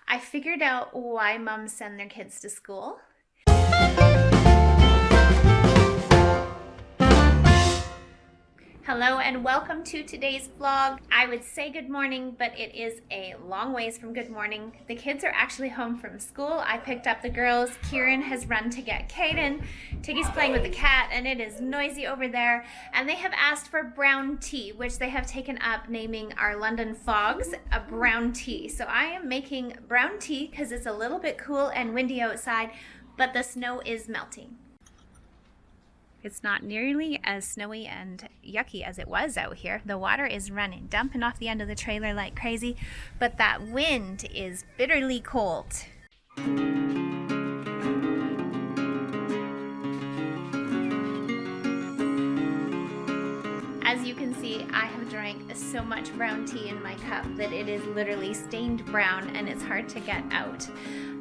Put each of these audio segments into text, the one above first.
I figured out why moms send their kids to school. Hello and welcome to today's vlog. I would say good morning, but it is a long ways from good morning. The kids are actually home from school. I picked up the girls. Kieran has run to get Kaden. Tiggy's playing with the cat and it is noisy over there. And they have asked for brown tea, which they have taken up naming our London fogs a brown tea. So I am making brown tea because it's a little bit cool and windy outside, but the snow is melting. It's not nearly as snowy and yucky as it was out here. The water is running, dumping off the end of the trailer like crazy, but that wind is bitterly cold. As you can see, I have drank so much brown tea in my cup that it is literally stained brown and it's hard to get out.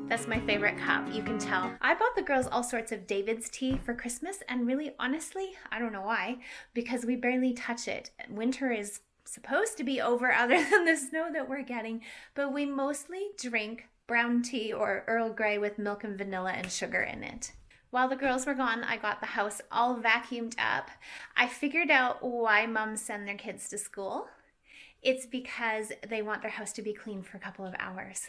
That's my favorite cup, you can tell. I bought the girls all sorts of David's tea for Christmas, and really, honestly, I don't know why, because we barely touch it. Winter is supposed to be over other than the snow that we're getting, but we mostly drink brown tea or Earl Grey with milk and vanilla and sugar in it. While the girls were gone, I got the house all vacuumed up. I figured out why moms send their kids to school. It's because they want their house to be clean for a couple of hours.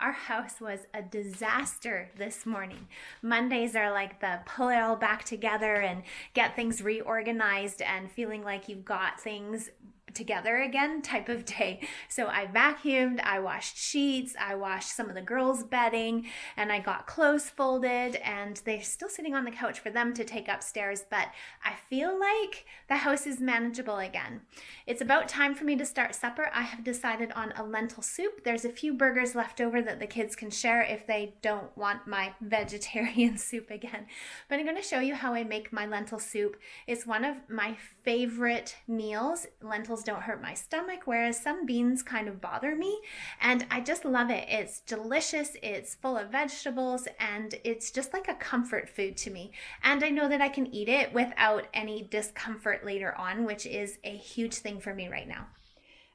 Our house was a disaster this morning. Mondays are like the pull it all back together and get things reorganized and feeling like you've got things together again type of day. So I vacuumed, I washed sheets, I washed some of the girls' bedding, and I got clothes folded, and they're still sitting on the couch for them to take upstairs, but I feel like the house is manageable again. It's about time for me to start supper. I have decided on a lentil soup. There's a few burgers left over that the kids can share if they don't want my vegetarian soup again. But I'm going to show you how I make my lentil soup. It's one of my favorite meals. Lentils don't hurt my stomach, whereas some beans kind of bother me, and I just love it. It's delicious, it's full of vegetables, and it's just like a comfort food to me. And I know that I can eat it without any discomfort later on, which is a huge thing for me right now.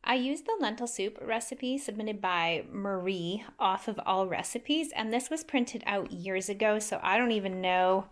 I used the lentil soup recipe submitted by Marie off of All Recipes, and this was printed out years ago, so I don't even know.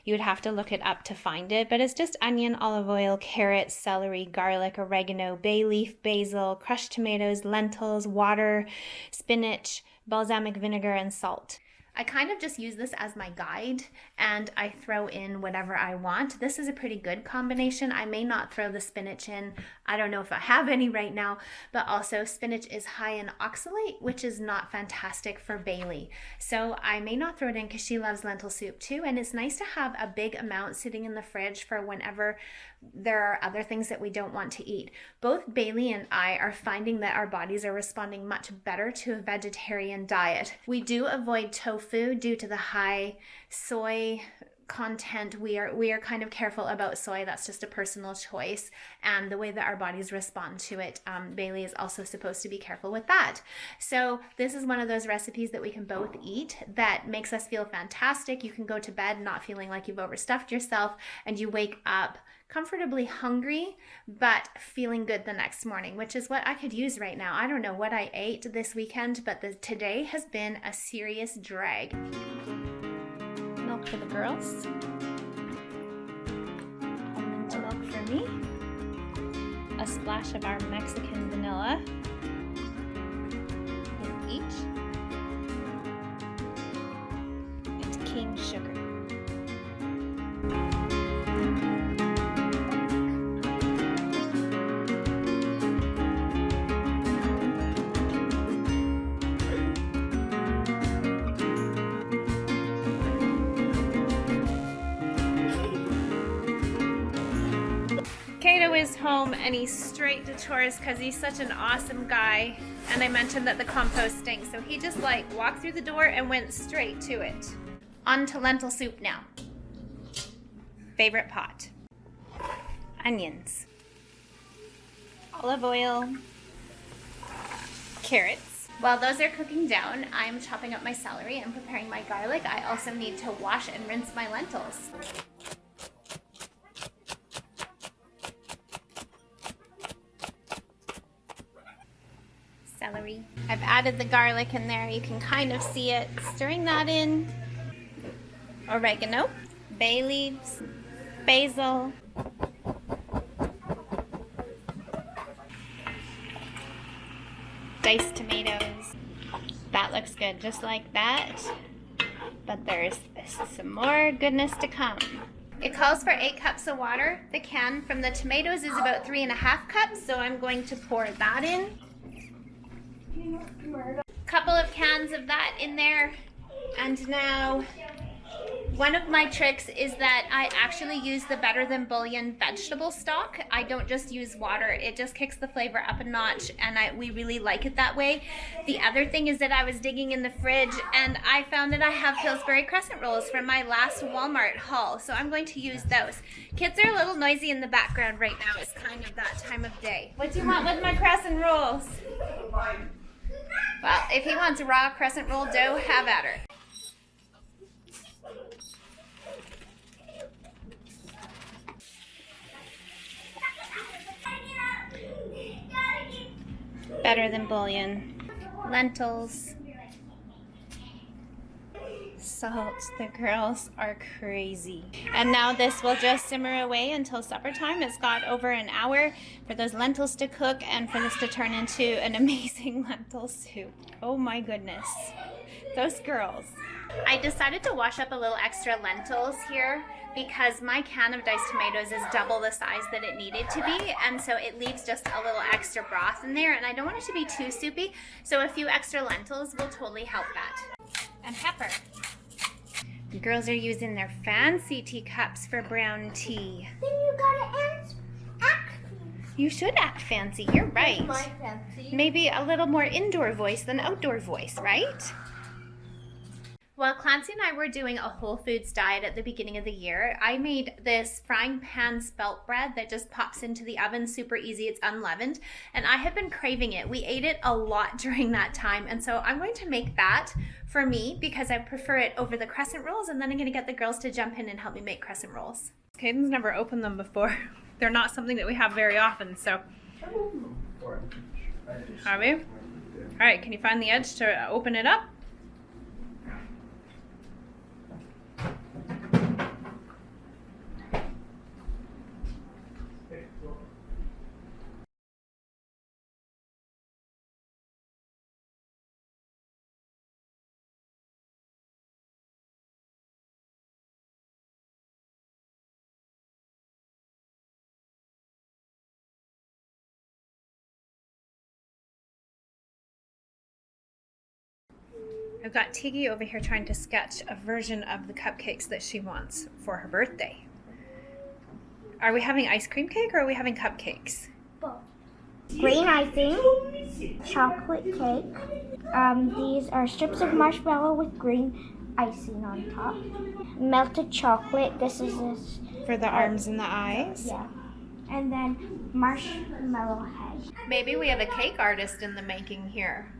You would have to look it up to find it, but it's just onion, olive oil, carrots, celery, garlic, oregano, bay leaf, basil, crushed tomatoes, lentils, water, spinach, balsamic vinegar, and salt. I kind of just use this as my guide and I throw in whatever I want. This is a pretty good combination. I may not throw the spinach in. I don't know if I have any right now, but also spinach is high in oxalate, which is not fantastic for Bailey. So I may not throw it in because she loves lentil soup too. And it's nice to have a big amount sitting in the fridge for whenever there are other things that we don't want to eat. Both Bailey and I are finding that our bodies are responding much better to a vegetarian diet. We do avoid tofu due to the high soy content. We are kind of careful about soy. That's just a personal choice and the way that our bodies respond to it. Bailey is also supposed to be careful with that. So this is one of those recipes that we can both eat that makes us feel fantastic. You can go to bed not feeling like you've overstuffed yourself, and you wake up comfortably hungry but feeling good the next morning, which is what I could use right now. I don't know what I ate this weekend, but today has been a serious drag. Milk for the girls, almond milk for me, a splash of our Mexican vanilla in each, and cane sugar. Kato is home and he's straight to chores because he's such an awesome guy. And I mentioned that the compost stinks, so he just like walked through the door and went straight to it. On to lentil soup now. Favorite pot. Onions. Olive oil. Carrots. While those are cooking down, I'm chopping up my celery and preparing my garlic. I also need to wash and rinse my lentils. celery. I I've added the garlic in there. You can kind of see it. Stirring that in. Oregano, bay leaves, basil, diced tomatoes. That looks good, just like that. But there's some more goodness to come. It calls for 8 cups of water. The can from the tomatoes is about 3.5 cups, so I'm going to pour that in. Couple of cans of that in there. And now, one of my tricks is that I actually use the Better Than Bouillon vegetable stock. I don't just use water. It just kicks the flavor up a notch, and we really like it that way. The other thing is that I was digging in the fridge and I found that I have Pillsbury crescent rolls from my last Walmart haul, so I'm going to use those. Kids are a little noisy in the background right now. It's kind of that time of day. What do you want with my crescent rolls? Well, if he wants raw crescent roll dough, have at her. Better Than Bouillon, lentils, salt. The girls are crazy. And now this will just simmer away until supper time. It's got over an hour for those lentils to cook and for this to turn into an amazing lentil soup. Oh my goodness, those girls. I decided to wash up a little extra lentils here because my can of diced tomatoes is double the size that it needed to be, and so it leaves just a little extra broth in there, and I don't want it to be too soupy, so a few extra lentils will totally help that. And pepper. The girls are using their fancy teacups for brown tea. Then you gotta act fancy. You should act fancy, you're right. My fancy. Maybe a little more indoor voice than outdoor voice, right? While Clancy and I were doing a whole foods diet at the beginning of the year, I made this frying pan spelt bread that just pops into the oven super easy. It's unleavened, and I have been craving it. We ate it a lot during that time, and so I'm going to make that for me because I prefer it over the crescent rolls, and then I'm going to get the girls to jump in and help me make crescent rolls. Caden's never opened them before. They're not something that we have very often, so. Have we? All right, can you find the edge to open it up? I've got Tiggy over here trying to sketch a version of the cupcakes that she wants for her birthday. Are we having ice cream cake or are we having cupcakes? Both. Green icing, chocolate cake. These are strips of marshmallow with green icing on top. Melted chocolate. This is this. For the arms and the eyes? Yeah. And then marshmallow head. Maybe we have a cake artist in the making here.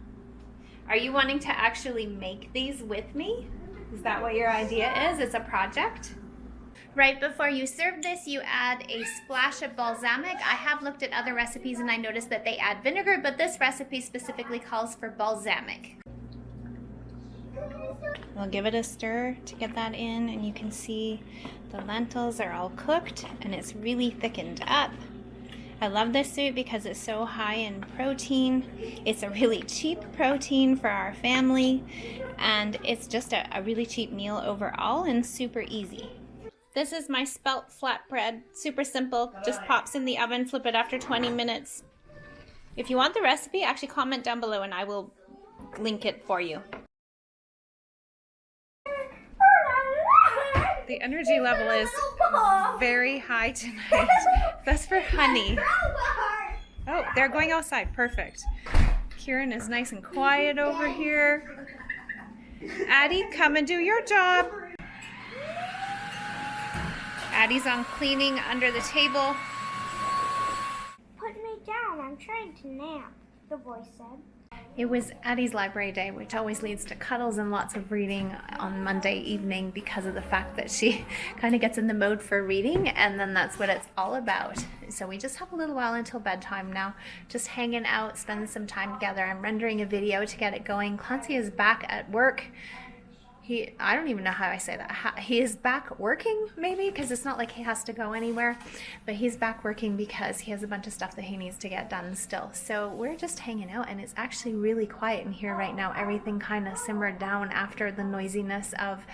Are you wanting to actually make these with me? Is that what your idea is? It's a project? Right before you serve this, you add a splash of balsamic. I have looked at other recipes and I noticed that they add vinegar, but this recipe specifically calls for balsamic. We'll give it a stir to get that in, and you can see the lentils are all cooked and it's really thickened up. I love this soup because it's so high in protein. It's a really cheap protein for our family, and it's just a really cheap meal overall and super easy. This is my spelt flatbread. Super simple. Just pops in the oven, flip it after 20 minutes. If you want the recipe, actually comment down below and I will link it for you. The energy level is very high tonight. That's for Honey. Oh, they're going outside. Perfect. Kieran is nice and quiet over here. Addie, come and do your job. Addie's on cleaning under the table. Put me down. I'm trying to nap, the voice said. It was Addie's library day, which always leads to cuddles and lots of reading on Monday evening because of the fact that she kind of gets in the mode for reading, and then that's what it's all about. So we just have a little while until bedtime now, just hanging out, spending some time together. I'm rendering a video to get it going. Clancy is back at work. I don't even know how I say that. He is back working, maybe, because it's not like he has to go anywhere, but he's back working because he has a bunch of stuff that he needs to get done still. So we're just hanging out, and it's actually really quiet in here right now. Everything kind of simmered down after the noisiness of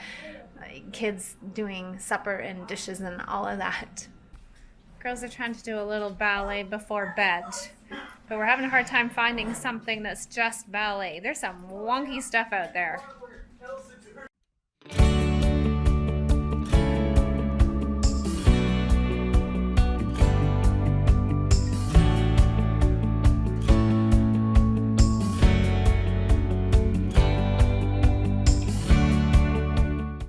kids doing supper and dishes and all of that. Girls are trying to do a little ballet before bed, but we're having a hard time finding something that's just ballet. There's some wonky stuff out there.